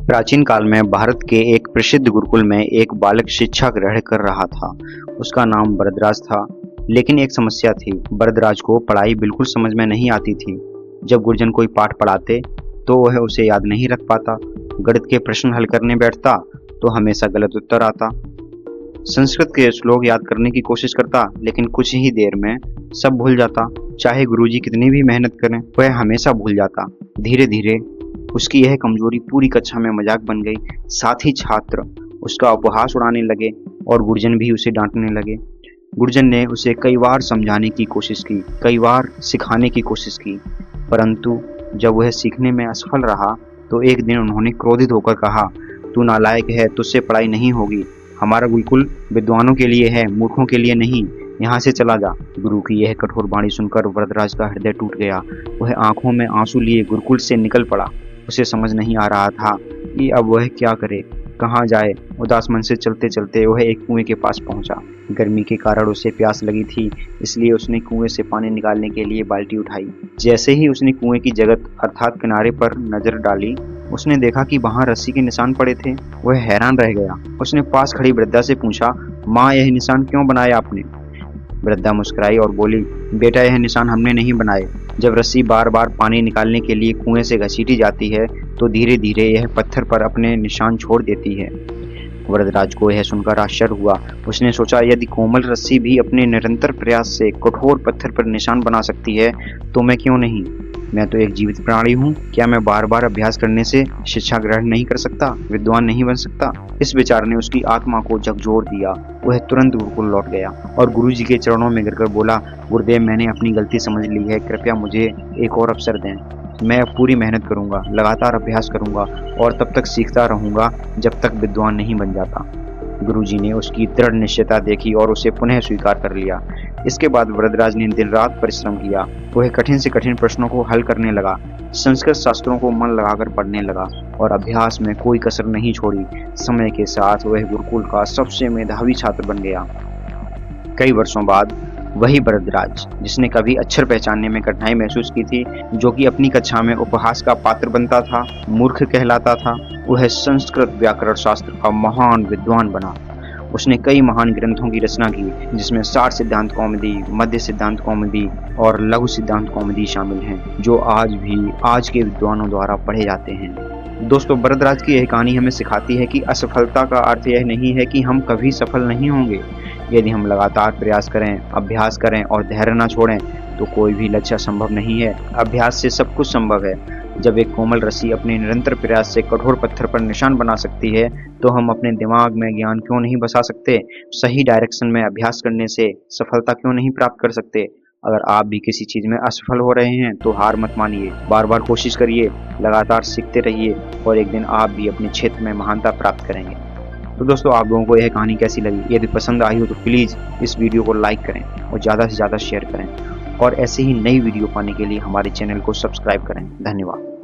प्राचीन काल में भारत के एक प्रसिद्ध गुरुकुल में एक बालक शिक्षा ग्रहण कर रहा था। उसका नाम वरदराज था। लेकिन एक समस्या थी, वरदराज को पढ़ाई बिल्कुल समझ में नहीं आती थी। जब गुरुजन कोई पाठ पढ़ाते तो वह उसे याद नहीं रख पाता। गणित के प्रश्न हल करने बैठता तो हमेशा गलत उत्तर आता। संस्कृत के श्लोक याद करने की कोशिश करता लेकिन कुछ ही देर में सब भूल जाता। चाहे गुरुजी कितनी भी मेहनत करें वह हमेशा भूल जाता। धीरे धीरे उसकी यह कमजोरी पूरी कक्षा में मजाक बन गई। साथ ही छात्र उसका उपहास उड़ाने लगे और गुरुजन भी उसे डांटने लगे। गुरुजन ने उसे कई बार समझाने की कोशिश की, कई बार सिखाने की कोशिश की, परंतु जब वह सीखने में असफल रहा तो एक दिन उन्होंने क्रोधित होकर कहा, तू नालायक है, तुझसे पढ़ाई नहीं होगी। हमारा गुरुकुल विद्वानों के लिए है, मूर्खों के लिए नहीं। यहाँ से चला जा। गुरु की यह कठोर वाणी सुनकर वरदराज का हृदय टूट गया। वह आंखों में आंसू लिए गुरुकुल से निकल पड़ा। उसे समझ नहीं आ रहा था कि अब वह क्या करे, कहाँ जाए। उदास मन से चलते चलते वह एक कुएं के पास पहुंचा। गर्मी के कारण उसे प्यास लगी थी, इसलिए उसने कुएं से पानी निकालने के लिए बाल्टी उठाई। जैसे ही उसने कुएं की जगत अर्थात किनारे पर नजर डाली, उसने देखा कि वहां रस्सी के निशान पड़े थे। वह हैरान रह गया। उसने पास खड़ी वृद्धा से पूछा, माँ, यह निशान क्यों बनाए आपने? वृद्धा मुस्कुराई और बोली, बेटा, यह निशान हमने नहीं बनाए। जब रस्सी बार बार पानी निकालने के लिए कुएं से घसीटी जाती है तो धीरे धीरे यह पत्थर पर अपने निशान छोड़ देती है। वरदराज को यह सुनकर आश्चर्य हुआ। उसने सोचा, यदि कोमल रस्सी भी अपने निरंतर प्रयास से कठोर पत्थर पर निशान बना सकती है तो मैं क्यों नहीं? मैं तो एक जीवित प्राणी हूँ। क्या मैं बार बार अभ्यास करने से शिक्षा ग्रहण नहीं कर सकता, विद्वान नहीं बन सकता? इस विचार ने उसकी आत्मा को झकझोर दिया। वह तुरंत गुरुकुल लौट गया और गुरुजी के चरणों में गिरकर बोला, गुरुदेव, मैंने अपनी गलती समझ ली है, कृपया मुझे एक और अवसर दें। मैं पूरी मेहनत करूंगा, लगातार अभ्यास करूंगा और तब तक सीखता रहूंगा जब तक विद्वान नहीं बन जाता। गुरुजी ने उसकी दृढ़ निश्चयता देखी और उसे पुनः स्वीकार कर लिया। इसके बाद वरदराज ने दिन रात परिश्रम किया। वह कठिन से कठिन प्रश्नों को हल करने लगा, संस्कृत शास्त्रों को मन लगाकर पढ़ने लगा और अभ्यास में कोई कसर नहीं छोड़ी। समय के साथ वह गुरुकुल का सबसे मेधावी छात्र बन गया। कई वर्षों बाद वही वरदराज जिसने कभी अक्षर पहचानने में कठिनाई महसूस की थी, जो कि अपनी कक्षा में उपहास का पात्र बनता था, मूर्ख कहलाता था, वह संस्कृत व्याकरण शास्त्र का महान विद्वान बना। उसने कई महान ग्रंथों की रचना की, जिसमें सार सिद्धांत कौमुदी, मध्य सिद्धांत कौमुदी और लघु सिद्धांत कौमुदी शामिल हैं, जो आज भी आज के विद्वानों द्वारा पढ़े जाते हैं। दोस्तों, वरदराज की यह कहानी हमें सिखाती है कि असफलता का अर्थ यह नहीं है कि हम कभी सफल नहीं होंगे। यदि हम लगातार प्रयास करें, अभ्यास करें और धैर्य न छोड़ें तो कोई भी लक्ष्य असंभव नहीं है। अभ्यास से सब कुछ संभव है। जब एक कोमल रस्सी अपने निरंतर प्रयास से कठोर पत्थर पर निशान बना सकती है तो हम अपने दिमाग में ज्ञान क्यों नहीं बसा सकते? सही डायरेक्शन में अभ्यास करने से सफलता क्यों नहीं प्राप्त कर सकते? अगर आप भी किसी चीज में असफल हो रहे हैं तो हार मत मानिए, बार बार कोशिश करिए, लगातार सीखते रहिए और एक दिन आप भी अपने क्षेत्र में महानता प्राप्त करेंगे। तो दोस्तों, आप लोगों को यह कहानी कैसी लगी? यदि पसंद आई हो तो प्लीज़ इस वीडियो को लाइक करें और ज़्यादा से ज़्यादा शेयर करें और ऐसे ही नई वीडियो पाने के लिए हमारे चैनल को सब्सक्राइब करें। धन्यवाद।